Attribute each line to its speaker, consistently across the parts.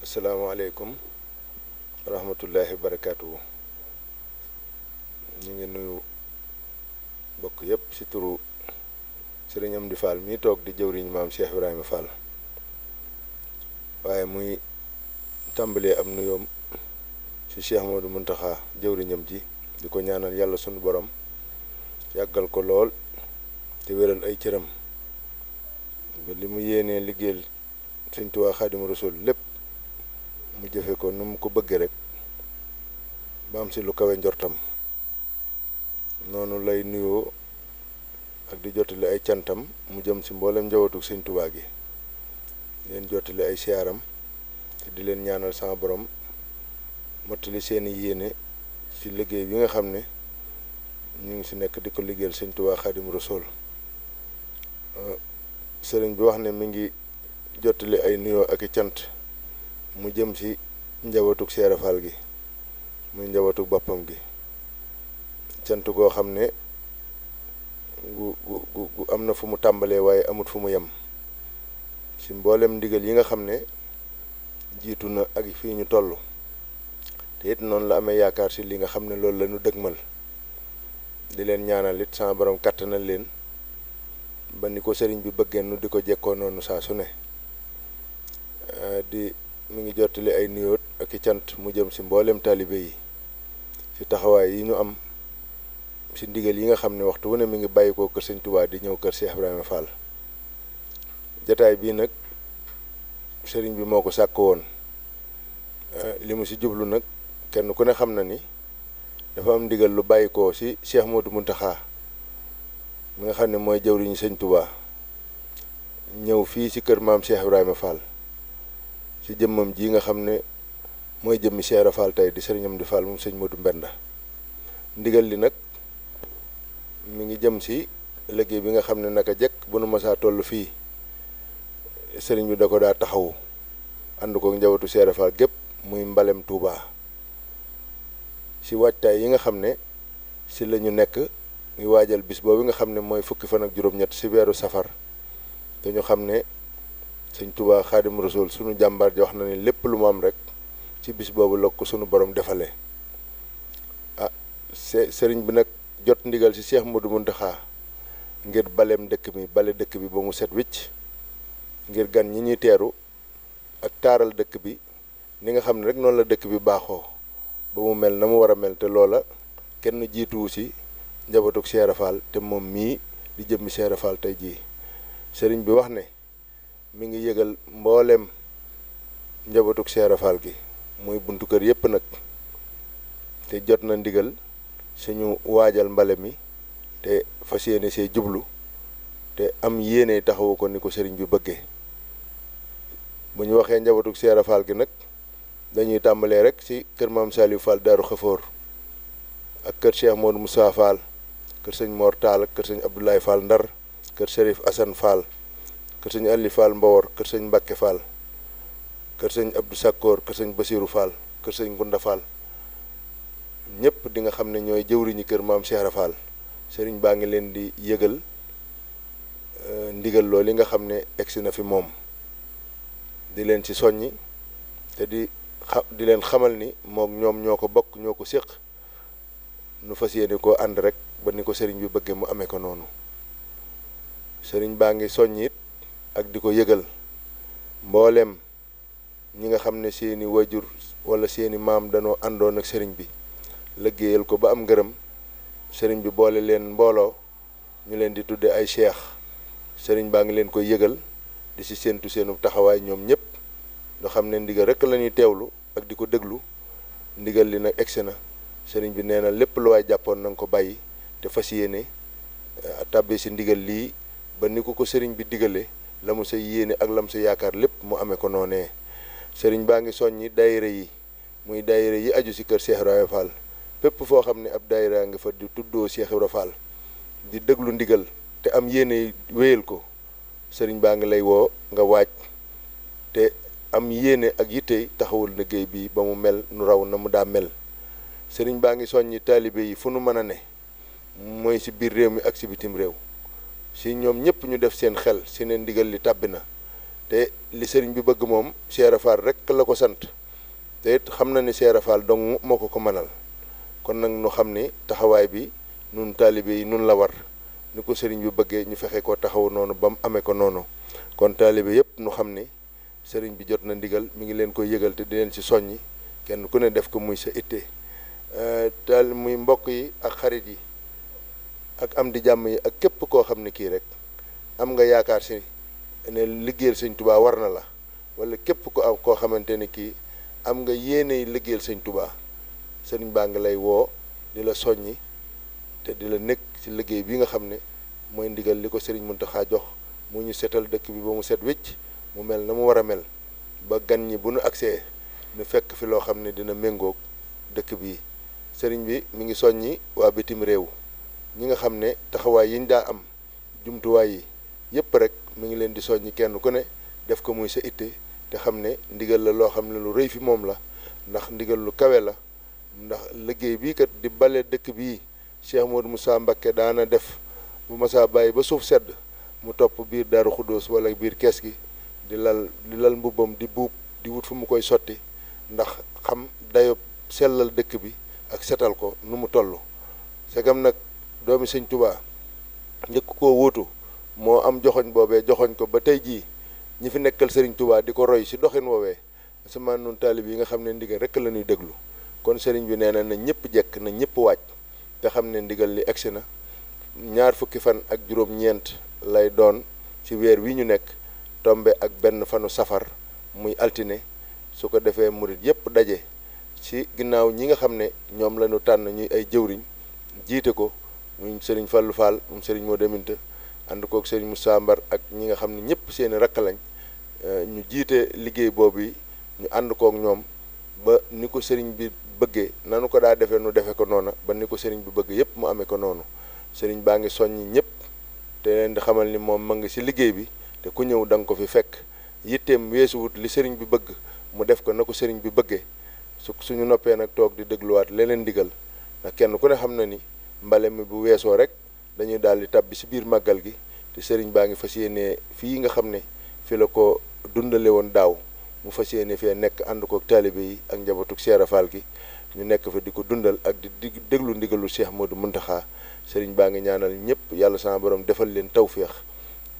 Speaker 1: asalaamaaleykum wa rahmatullahi wa barakaatuhu. ñu ngi nuyu bokk yépp ci turu Sëriñ Amdi Fall mii toog di jëwriñ maam Cheikh Ibrahima Fall, waaye muy tàmbalee am nuyoom ci Cheikh Modou Muntaxa jëwriñam ji di ko ñaanal yàlla sunu borom yàggal ko lool te wéral ay cëram ba li mu yéenee liggéeyal Sëñ Tuubaa Xaadimu Rasuul lépp mu jëfe ko nu mu ko bëggee rek ba am si lu kawe njortam. noonu lay nuyoo ak di jottali ay cantam mu jëm si mboolem njabootu Sëñ Tuubaa gi, di leen jottali ay siyaaram te di leen ñaanal sama borom mottali seeni yéene ci liggéey bi nga xam ne ñu ngi si nekk di ko liggéeyal Sëñ Tuubaa Xaadimu Rasuul. sëriñ bi wax ne mi ngi jottali ay nuyoo ak i cant mu jëm ci njabootuk Seera Faal gi, muy njabootuk boppam gi, cant goo xam ne gu am na fu mu tàmbalee waaye amut fu mu yem ci mboolem ndigal yi nga xam ne jiitu na ak fii ñu toll, te it noonu la amee yaakaar ci li nga xam ne loolu la ñu dëgmal. di leen ñaanal it sama borom kàttanal leen ba ni ko sëriñ bi bëggee nu di ko jekkoo noonu saa su ne. mi ngi jottali ay nuyoot ak i cant mu jëm ci mboolem taalibe yi ci taxawaay yi ñu am ci ndigal yi nga xam ne waxtu wu ne mi ngi bàyyi ko kër Sëñ Tuubaa di ñëw kër Cheikh Ibrahima Fall. jataay bii nag sëriñ bi moo ko sàkk woon, li mu ci jublu nag kenn ku ne xam na ni dafa am ndigal lu bàyyi ko ci Cheikh Modou Muntaxa mi nga xam ne mooy jëwriñu Sëñ Tuubaa ñëw fii ci kër maam Cheikh Ibrahima Fall ci jëmmam ji nga xam ne mooy jëmmi Cheikh Ibra Fall tey di Sëriñ Amdi Fall moom Sëñ Modou Mbenda. ndigal li nag mi ngi jëm ci liggéey bi nga xam ne naka jekk bu nu masaa toll fii sëriñ bi da ko daa taxawu ànd ko njabootu Cheikh Ibra Fall gépp, muy mbalem Touba ci waajtaay yi nga xam ne ci la ñu nekk ngi waajal bis boobu nga xam ne mooy fukki fan ak juróom-ñett ci weeru safar. te ñu xam ne Sëñ Tuubaa Xaadimu Rasuul sunu jàmbaar ji wax na ne lépp lu mu am rek ci bis boobu la ko sunu borom defalee. sëriñ bi nag jot ndigal ci Cheikh Modou Muntaxa ngir baleem dëkk bi bale dëkk bi ba mu set wicc, ngir gan ñi ñuy teeru ak taaral dëkk bi ni nga xam ne rek noonu la dëkk bi baaxoo ba mu mel na mu war a mel. te loola kenn jiituwu ci njabootuk Cheikh Ibra Fall te moom mii di jëmmi Cheikh Ibra Fall tey jii. sëriñ bi wax ne mi ngi yëgal mbooleem njabootuk Cheikh Ibra Fall gi muy buntu kër yépp nag, te jot na ndigal suñu waajal mbale mi te fas yéene see jublu te am yéene taxawu ko ni ko sëriñ bi bëggee. bu ñu waxee njabootuk Cheikh Ibra Fall gi nag dañuy tàmbalee rek ci kër maam Saliou Fall Daaru Xafoor ak kër Cheikh Modou Moussa Fall, kër sëñ Mor Tall ak kër sëñ Abdoulaye Fall Ndar, kër Serif Assane Fall, kër sëñ Ali Fall Mbawor, kër sëñ Mbacke Fall, kër sëñ Abdou Sakkoor, kër sëñ Basirou Fall, kër sëñ Gunda Fall. ñëpp di nga xam ne ñooy jëwriñu kër maam Cheikh Ibra Fall. sëriñ baa ngi leen di yëgal ndigal loolu li nga xam ne egsi na fi moom, di leen ci soññi te di leen xamal ni moom ñoom ñoo ko bokk, ñoo ko séq, nu fas yéene koo ànd rek ba ni ko sëriñ bi bëggee mu amee ko noonu. sëriñ baa ngi soññ it ak di ko yëgal mbooleem ñi nga xam ne seeni wajur wala seeni maam danoo àndoon ak sëriñ bi liggéeyal ko ba am ngërëm, sëriñ bi boole leen mbooloo ñu leen di tudde ay cheikh. sëriñ baa ngi leen koy yëgal di ci séentu seenu taxawaay ñoom ñëpp, nga xam ne ndigal rek la ñuy teewlu ak di ko déglu. ndigal li nag egsi na, sëriñ bi nee na lépp lu waay jàppoon na nga ko bàyyi te fas yéene tàbbi ci ndigal lii ba ni ko sëriñ bi digale la mu sa yéene ak la mu sa yaakaar lépp mu amee ko noonee. sëriñ baa ngi soññi daayira yi, muy daayira yi aju ci kër Cheikh Ibrahima Fall, fépp foo xam ne ab daayira nga fa di tuddoo Cheikh Ibrahima Fall di déglu ndigal te am yéene wéyal ko, sëriñ baa ngi lay woo nga waaj te am yéene ak yitte taxawul liggéey bi ba mu mel nu raw na mu daa mel. sëriñ baa ngi soññi taalibe yi fu nu mën a ne, mooy ci biir réew mi ak ci bitim réew, ci ñoom ñëpp ñu def seen xel ci ne ndigal li tàbbi na te li sëriñ bi bëgg moom Cheikh Rafal rek la ko sant te it xam na ni Cheikh Rafal dong moo ko mënal kon nag nu xam ni taxawaay bi nun taalibe yi nun la war ni ko sëriñ bi bëggee ñu fexe ko taxaw noonu ba mu amee ko noonu kon taalibe yëpp nu xam ni sëriñ bi jot na ndigal mi ngi leen koy yëgal te di leen ci soññi kenn ku ne def ko muy sa itte taal muy mbokk yi ak xarit yi ak am di jàmm yi ak képp koo xam ne kii rek am nga yaakaar si ne liggéeyal sëñ Touba war na la wala képp ko am koo xamante ne kii am nga yéene liggéeyal sëñ Touba sëriñ baa ngi lay woo di la soññi te di la nekk ci liggéey bi nga xam ne mooy ndigal li ko sëriñ Mountakha jox mu ñu setal dëkk bi ba mu set wécc mu mel na mu war a mel ba gan ñi bu nu agsee ñu fekk fi loo xam ne dina méngoog dëkk bi sëriñ bi mi ngi soññi waa bitim réew ñi nga xam ne taxawaay yiñ daa am jumtuwaay yi yépp rek mi ngi leen di soññi kenn ku ne def ko muy sa itte te xam ne ndigal la loo xam ne lu rëy fi moom la ndax ndigal lu kawe la ndax liggéey bii kat di bale dëkk bii Cheikh Modou Moussa Mbacké daana def bu masaa bàyyi ba suuf sedd mu topp biir Daaru Xuddoos wala biir kees gi di lal mbubbam di buub di wut fu mu koy sotti ndax xam dayob sellal dëkk bi ak setal ko nu mu toll segam nag doomi sëñ Touba njëkk koo wuutu moo am joxoñ boobee joxoñ ko ba tey jii ñi fi nekkal sëriñ Touba di ko roy si doxin woowee sama nun taalib yi nga xam ne ndigal rek la ñuy déglu kon sëriñ bi nee na ñëpp jekk na ñëpp waaj te xam ne ndigal li egsi na ñaar fukki fan ak juróom-ñeent lay doon ci weer wi ñu nekk tombe ak benn fanu safar muy altine su ko defee murit yëpp daje ci ginnaaw ñi nga xam ne ñoom la ñu tànn ñuy ay jëwriñ jiite ko muy sëriñ Fallou Fall moom sëriñ moo deminta ànd kook sëriñ Moussa Mbar ak ñi nga xam ne ñëpp seeni rakk lañ ñu jiite liggéey boobu yi ñu ànd kook ñoom ba ni ko sëriñ bi bëggee nanu ko daa defee nu defe ko noona ba ni ko sëriñ bi bëgg yëpp mu amee ko noonu sëriñ baa ngi soññi ñëpp te leen di xamal ni moom ma ngi ci liggéey bi te ku ñëw da nga ko fi fekk yitteem weesuwut li sëriñ bi bëgg mu def ko na ko sëriñ bi bëggee suñu noppee nag toog di dégluwaat leneen ndigal ndax kenn ku ne xam na ni mbale mi bu weesoo rek dañuy daal di tàbbi ci biir màggal gi te sëriñ baa ngi fas yéenee fii nga xam ne fi la ko dundale woon daaw mu fas yéene fee nekk ànd kook taalibe yi ak njabootuk Cheikh Rafal gi ñu nekk fa di ko dundal ak di déglu ndigalu Cheikh Modou Mountakha sëriñ baa ngi ñaanal ñëpp yàlla sama borom defal leen tawféex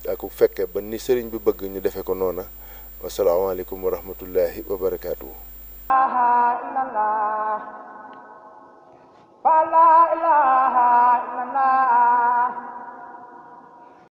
Speaker 1: ak fekke ba ni sëriñ bi bëgg ñu defee ko noona wasalaamaaleykum wa rahmatullahi wa barakaatu.